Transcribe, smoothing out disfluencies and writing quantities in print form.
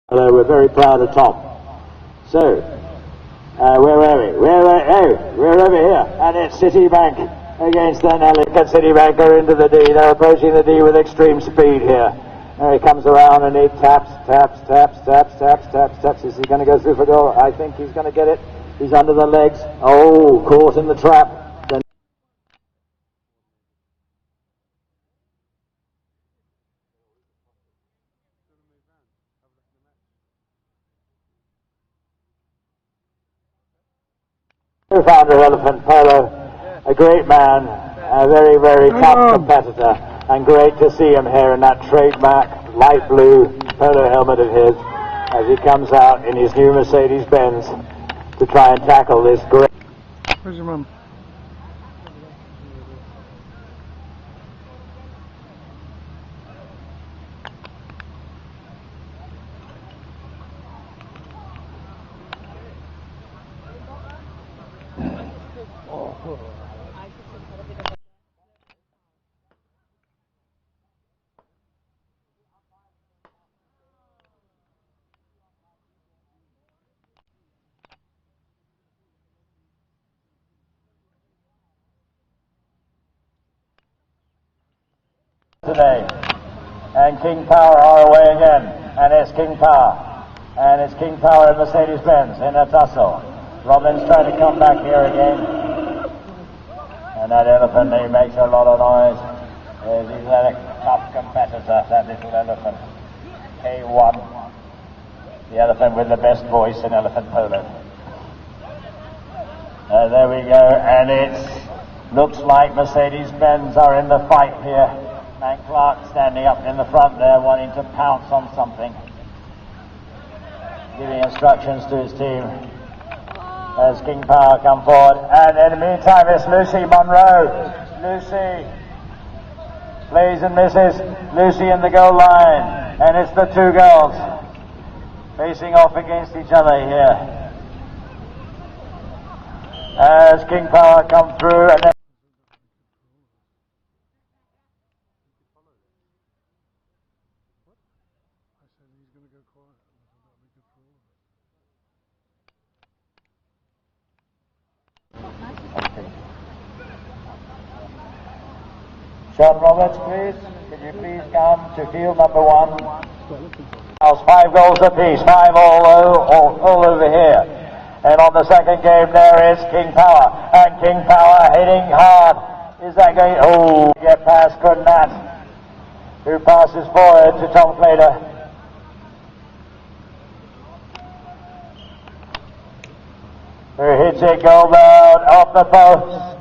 We're very proud of Tom. So, where are we? We're over here, and it's Citibank against the Nellick. Citibank are into the D. They're approaching the D with extreme speed here. There he comes around and he taps. Is he going to go through for goal? I think he's going to get it. He's under the legs. Oh, caught in the trap. Co-founder of Elephant Polo, a great man, a very, very tough competitor, and great to see him here in that trademark light blue polo helmet of his as he comes out in his new Mercedes-Benz to try and tackle this great... Where's your mum? today, and King Power are away again, and it's King Power, and it's King Power and Mercedes-Benz in a tussle. Robin's trying to come back here again, and that elephant, he makes a lot of noise. He's a tough competitor, that little elephant, K1, the elephant with the best voice in elephant polo. There we go, and it looks like Mercedes-Benz are in the fight here. Man Clark standing up in the front there, wanting to pounce on something, giving instructions to his team as King Power come forward. And in the meantime, it's Lucy Monroe. Lucy plays and misses. Lucy in the goal line, and it's the two girls facing off against each other here as King Power come through. And then Sean Roberts, please. Could you please come to field number 1? House 5 goals apiece, 5 all over here. And on the second game there is King Power, and King Power hitting hard. Is that going? Oh, get past Kunnat, who passes forward to Tom Clader. Who hits it goal bound off the post.